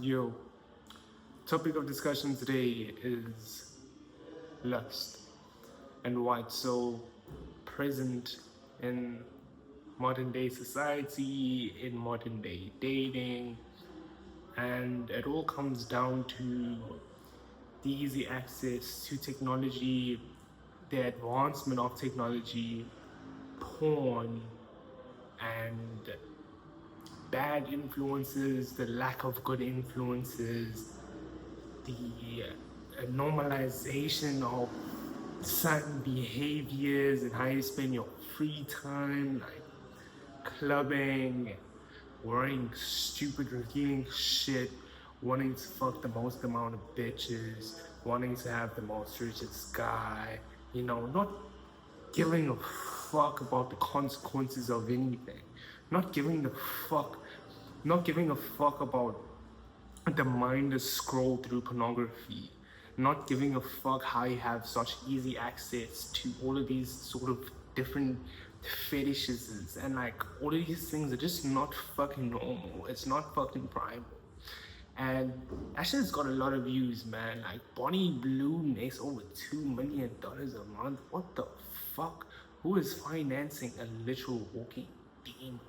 Yo, topic of discussion today is lust and why it's so present in modern day society, in modern day dating, and it all comes down to the easy access to technology, the advancement of technology, porn, and bad influences, the lack of good influences, the normalization of certain behaviors and how you spend your free time, like clubbing, wearing stupid, revealing shit, wanting to fuck the most amount of bitches, wanting to have the most richest guy, not giving a fuck about the consequences of anything, not giving the fuck, not giving a fuck about the mindless scroll through pornography, not giving a fuck how you have such easy access to all of these sort of different fetishes, and like all of these things are just not fucking normal. It's not fucking primal. And that shit's got a lot of views, man. Like Bonnie Blue makes over $2 million a month. What the fuck? Who is financing a literal walking demon,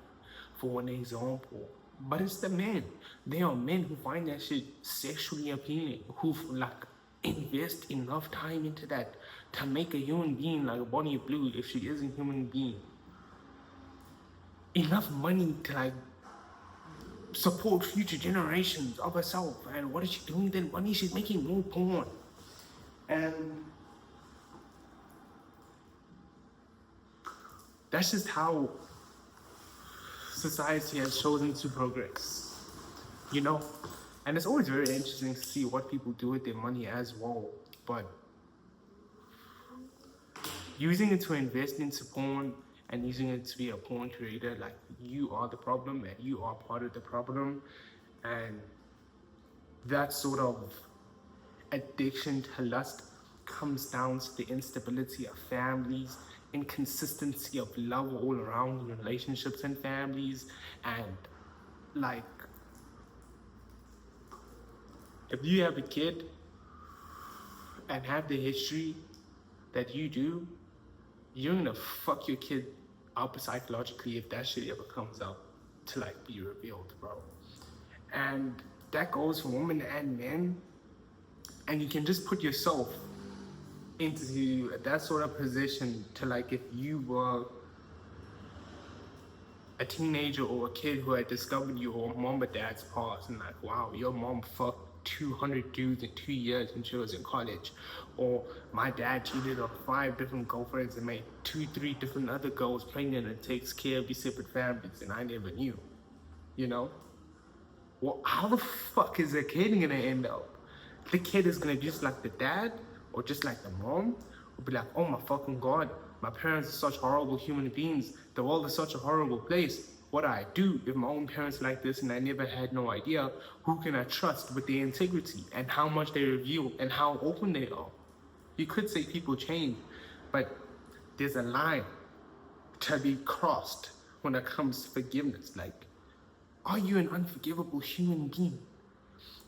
for an example? But it's the men. They are men who find that shit sexually appealing, who like invest enough time into that to make a human being like Bonnie Blue, if she is a human being, enough money to like support future generations of herself. And what is she doing then? Money, she's making more porn. And that's just how society has chosen to progress, you know? And it's always very interesting to see what people do with their money as well. But using it to invest into porn and using it to be a porn creator, like you are the problem and you are part of the problem. And that sort of addiction to lust comes down to the instability of families, inconsistency of love all around in relationships and families. And like, if you have a kid and have the history that you do, you're gonna fuck your kid up psychologically if that shit ever comes out to like be revealed, bro. And that goes for women and men. And you can just put yourself into that sort of position to like, if you were a teenager or a kid who had discovered your mom or dad's past, and like, wow, your mom fucked 200 dudes in 2 years when she was in college, or my dad cheated on 5 different girlfriends and made 2-3 different other girls pregnant and takes care of these separate families, and I never knew, you know? Well, how the fuck is a kid gonna end up? The kid is gonna be just like the dad or just like the mom, or be like, oh my fucking god, my parents are such horrible human beings, the world is such a horrible place. What do I do if my own parents like this and I never had no idea? Who can I trust with their integrity and how much they reveal and how open they are? You could say people change, but there's a line to be crossed when it comes to forgiveness. Like, are you an unforgivable human being?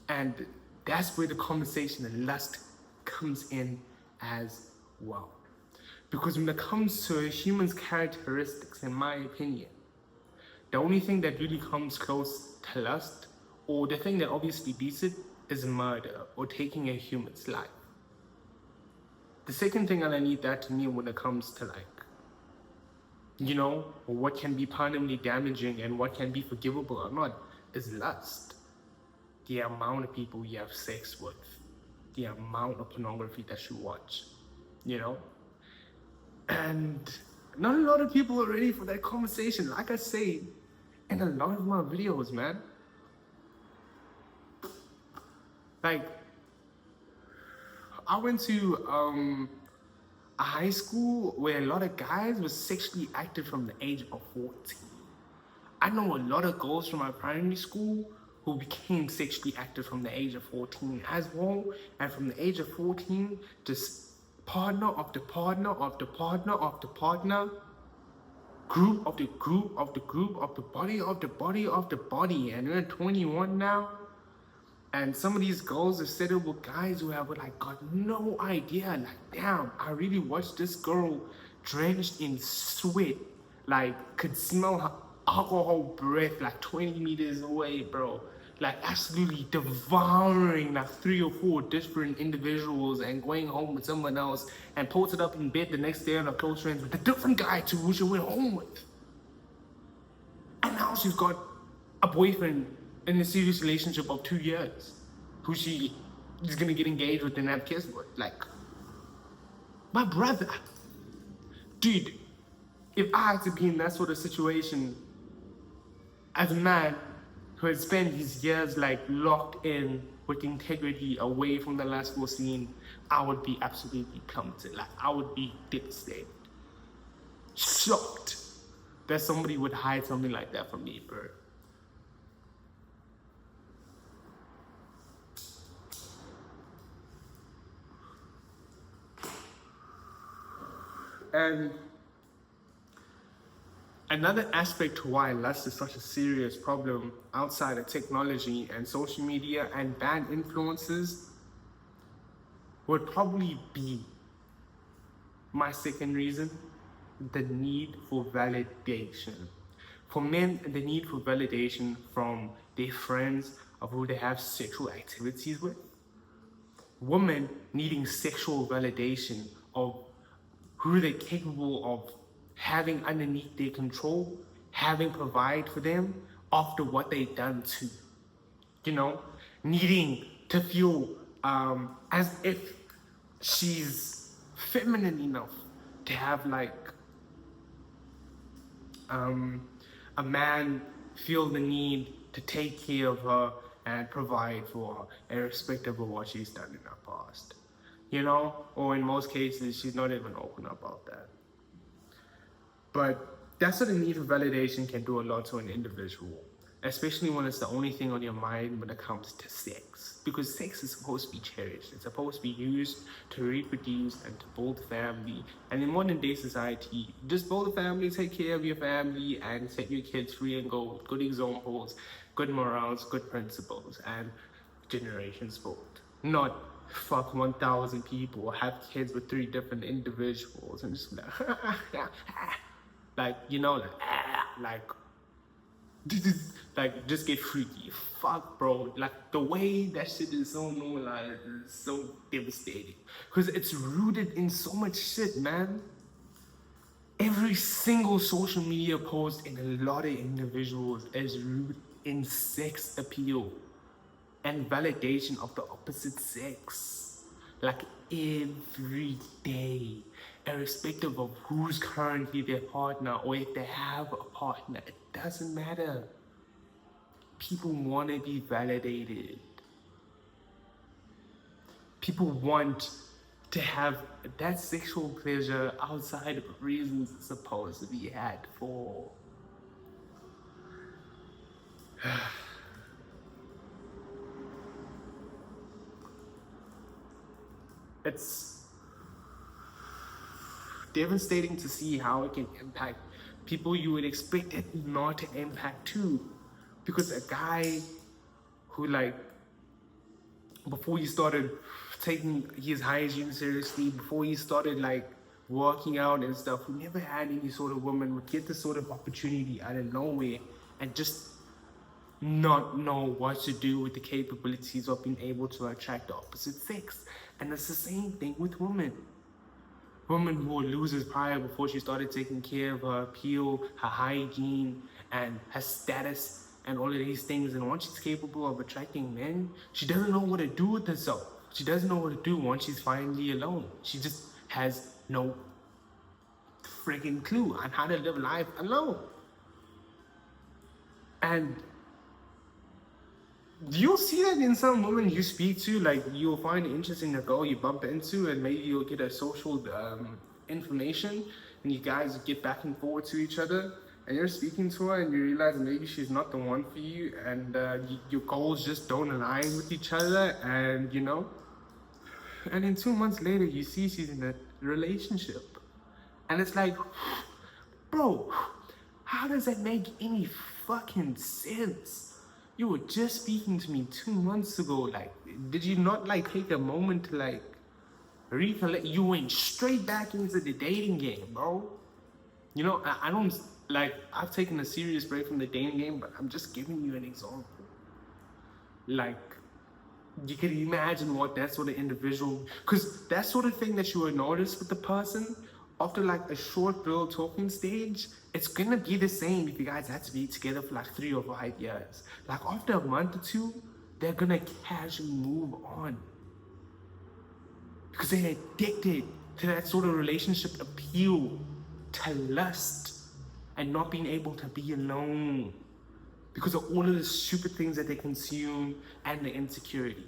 And that's where the conversation of lust comes in as well. Because when it comes to a human's characteristics, in my opinion, the only thing that really comes close to lust, or the thing that obviously beats it, is murder or taking a human's life. The second thing underneath that to me when it comes to like, what can be permanently damaging and what can be forgivable or not, is lust. The amount of people you have sex with, the amount of pornography that you watch, And not a lot of people are ready for that conversation. Like I say in a lot of my videos, man. Like, I went to a high school where a lot of guys were sexually active from the age of 14. I know a lot of girls from my primary school who became sexually active from the age of 14 as well. And from the age of 14, just partner after partner after partner after partner, group of the group of the group of the body of the body of the body. And we're 21 now. And some of these girls have said it with guys who have like got no idea. Like, damn, I really watched this girl drenched in sweat, like could smell her alcohol breath like 20 meters away, bro. Like absolutely devouring like 3 or 4 different individuals and going home with someone else and posted up in bed the next day on her close friends with a different guy too who she went home with. And now she's got a boyfriend in a serious relationship of 2 years who she is gonna get engaged with and have kids with. Like, my brother. Dude, if I had to be in that sort of situation as a man who had spent his years like locked in with integrity away from the lustful scene, I would be absolutely plummeted. Like, I would be devastated. Shocked that somebody would hide something like that from me, bro. And another aspect to why lust is such a serious problem outside of technology and social media and bad influences would probably be my second reason, the need for validation. For men, the need for validation from their friends of who they have sexual activities with. Women needing sexual validation of who they're capable of having underneath their control, having provide for them after what they've done too. You know, needing to feel as if she's feminine enough to have like a man feel the need to take care of her and provide for her, irrespective of what she's done in her past. You know, or in most cases, she's not even open about that. But that sort of need for validation can do a lot to an individual, especially when it's the only thing on your mind when it comes to sex. Because sex is supposed to be cherished. It's supposed to be used to reproduce and to build a family. And in modern day society, just build a family, take care of your family, and set your kids free and go with good examples, good morals, good principles, and generations forward. Not fuck 1,000 people, have kids with 3 different individuals, and just like, you know, like like just get freaky. Fuck, bro. Like the way that shit is so normalized is so devastating because it's rooted in so much shit, man. Every single social media post in a lot of individuals is rooted in sex appeal and validation of the opposite sex. Like every day, irrespective of who's currently their partner or if they have a partner, it doesn't matter. People want to be validated. People want to have that sexual pleasure outside of reasons it's supposed to be had for. It's devastating to see how it can impact people you would expect it not to impact too. Because a guy who like, before he started taking his hygiene seriously, before he started like working out and stuff, who never had any sort of woman, would get this sort of opportunity out of nowhere and just not know what to do with the capabilities of being able to attract the opposite sex. And it's the same thing with women. Women who were losers prior before she started taking care of her appeal, her hygiene, and her status, and all of these things. And once she's capable of attracting men, she doesn't know what to do with herself. She doesn't know what to do once she's finally alone. She just has no freaking clue on how to live life alone. And you'll see that in some women you speak to, like you'll find it interesting to go, you bump into, and maybe you'll get a social information, and you guys get back and forth to each other, and you're speaking to her, and you realize maybe she's not the one for you, and your goals just don't align with each other, and you know, and then 2 months later you see she's in a relationship, and it's like, bro, how does that make any fucking sense? You were just speaking to me 2 months ago. Like, did you not like take a moment to like recollect? You went straight back into the dating game, bro. You know, I don't like. I've taken a serious break from the dating game, but I'm just giving you an example. Like, you can imagine what that sort of individual, because that sort of thing that you will notice with the person after like a short real talking stage, it's gonna be the same if you guys had to be together for like 3 or 5 years. Like after a month or two, they're gonna casually move on because they're addicted to that sort of relationship appeal, to lust, and not being able to be alone because of all of the stupid things that they consume and the insecurity.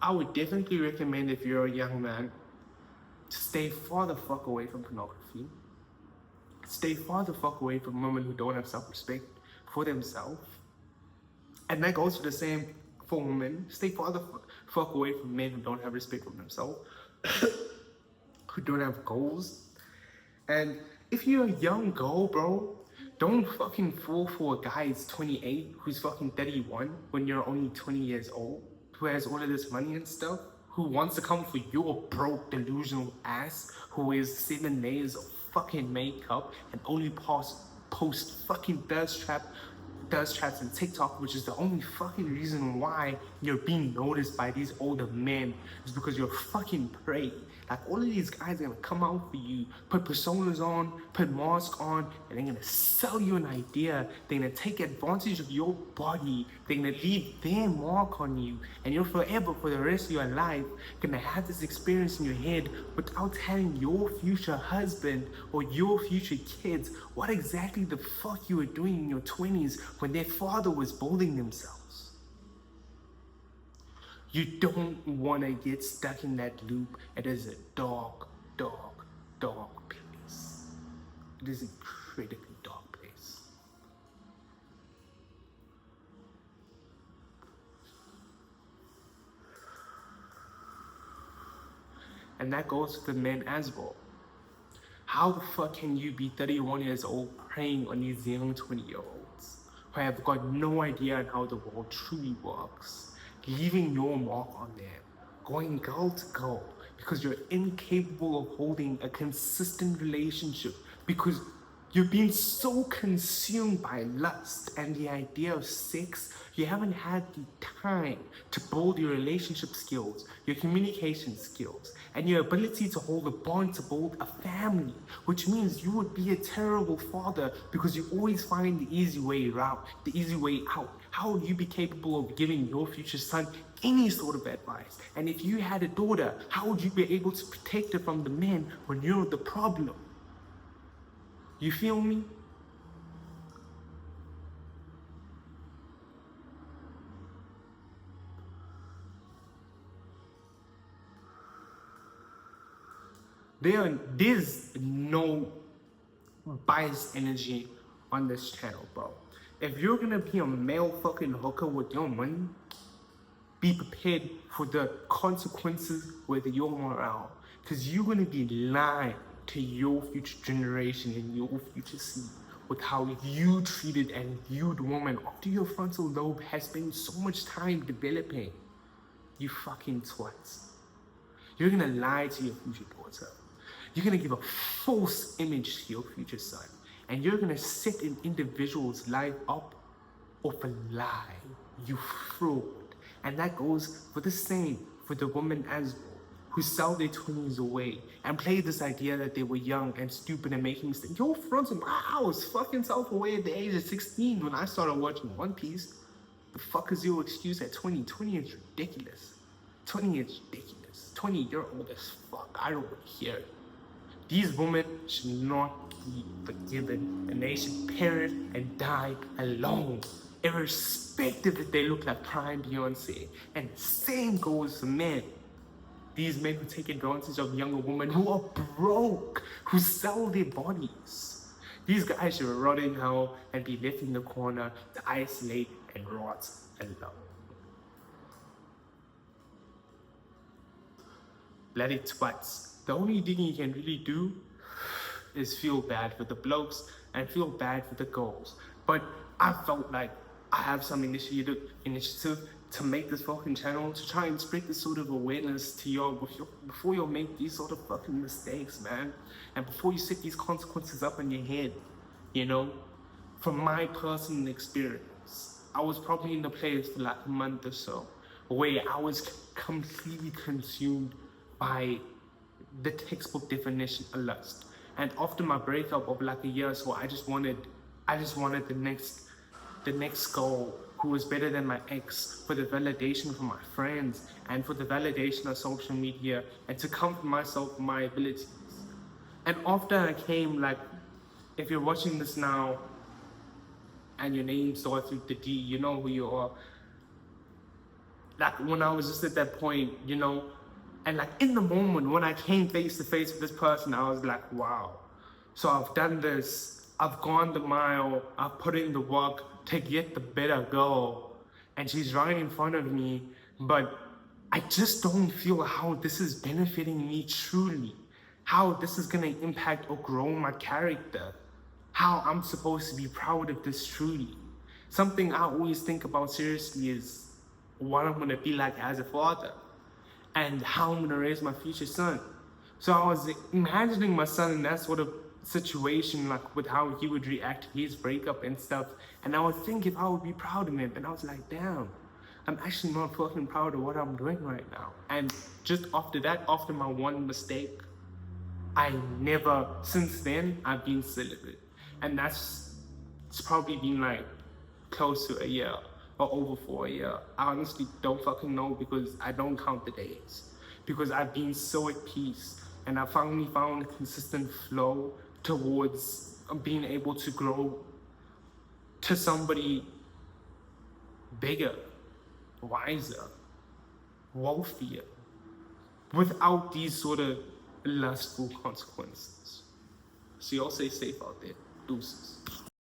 I would definitely recommend, if you're a young man, to stay far the fuck away from pornography. Stay far the fuck away from women who don't have self-respect for themselves. And that goes for the same for women. Stay far the fuck away from men who don't have respect for themselves, who don't have goals. And if you're a young girl, bro, don't fucking fall for a guy who's 28, who's fucking 31 when you're only 20 years old, who has all of this money and stuff, who wants to come for your broke, delusional ass, who wears 7 layers of fucking makeup and only post fucking thirst traps and TikTok, which is the only fucking reason why you're being noticed by these older men, is because you're fucking prey. Like, all of these guys are gonna come out for you, put personas on, put masks on, and they're gonna sell you an idea. They're gonna take advantage of your body. They're gonna leave their mark on you, and you're forever, for the rest of your life, gonna have this experience in your head without telling your future husband or your future kids what exactly the fuck you were doing in your 20s when their father was building themselves. You don't want to get stuck in that loop. It is a dark, dark, dark place. It is a incredibly dark place. And that goes for the men as well. How the fuck can you be 31 years old preying on these young 20-year-olds who have got no idea on how the world truly works? Leaving your mark on them, going girl to girl, because you're incapable of holding a consistent relationship, because you've been so consumed by lust and the idea of sex, you haven't had the time to build your relationship skills, your communication skills, and your ability to hold a bond, to build a family, which means you would be a terrible father because you always find the easy way around, the easy way out. How would you be capable of giving your future son any sort of advice? And if you had a daughter, how would you be able to protect her from the men when you're the problem? You feel me? There's no biased energy on this channel, bro. If you're gonna be a male fucking hooker with your money, be prepared for the consequences with your morale. Because you're gonna be lying to your future generation and your future seed with how you treated and viewed women after your frontal lobe has spent so much time developing. You fucking twats. You're gonna lie to your future daughter. You're gonna give a false image to your future son. And you're gonna set an individual's life up off a lie. You fraud. And that goes for the same for the women as well, who sell their 20s away and play this idea that they were young and stupid and making mistakes. Yo, fronting, I was fucking self-aware at the age of 16 when I started watching One Piece. The fuck is your excuse at 20? 20 is ridiculous. 20 is ridiculous. 20, you're old as fuck. I don't want to hear it. These women should not be forgiven, and they should perish and die alone, irrespective if they look like prime Beyonce. And the same goes for men. These men who take advantage of younger women who are broke, who sell their bodies. These guys should rot in hell and be left in the corner to isolate and rot alone. Bloody twats. the only thing you can really do is feel bad for the blokes and feel bad for the girls. But I felt like I have some initiative to make this fucking channel, to try and spread this sort of awareness to y'all before you make these sort of fucking mistakes, man. And before you set these consequences up in your head, you know? From my personal experience, I was probably in the place for like a month or so, where I was completely consumed by the textbook definition of lust. And after my breakup of like a year or so, I just wanted the next girl who was better than my ex, for the validation from my friends and for the validation of social media, and to comfort myself for my abilities. And after I came, like, if you're watching this now and your name starts with the D, you know who you are. Like, when I was just at that point, you know, and like in the moment when I came face to face with this person, I was like, wow. So I've done this, I've gone the mile, I've put in the work to get the better girl, and she's right in front of me, but I just don't feel how this is benefiting me truly, how this is gonna impact or grow my character, how I'm supposed to be proud of this truly. Something I always think about seriously is what I'm gonna be like as a father and how I'm gonna raise my future son. So I was imagining my son in that sort of situation, like with how he would react to his breakup and stuff. And I would think if I would be proud of him. And I was like, damn, I'm actually not fucking proud of what I'm doing right now. And just after that, after my one mistake, since then, I've been celibate. And it's probably been like close to a year or over for a year. I honestly don't fucking know because I don't count the days. Because I've been so at peace and I finally found a consistent flow towards being able to grow to somebody bigger, wiser, wealthier, without these sort of lustful consequences. So y'all stay safe out there. Deuces.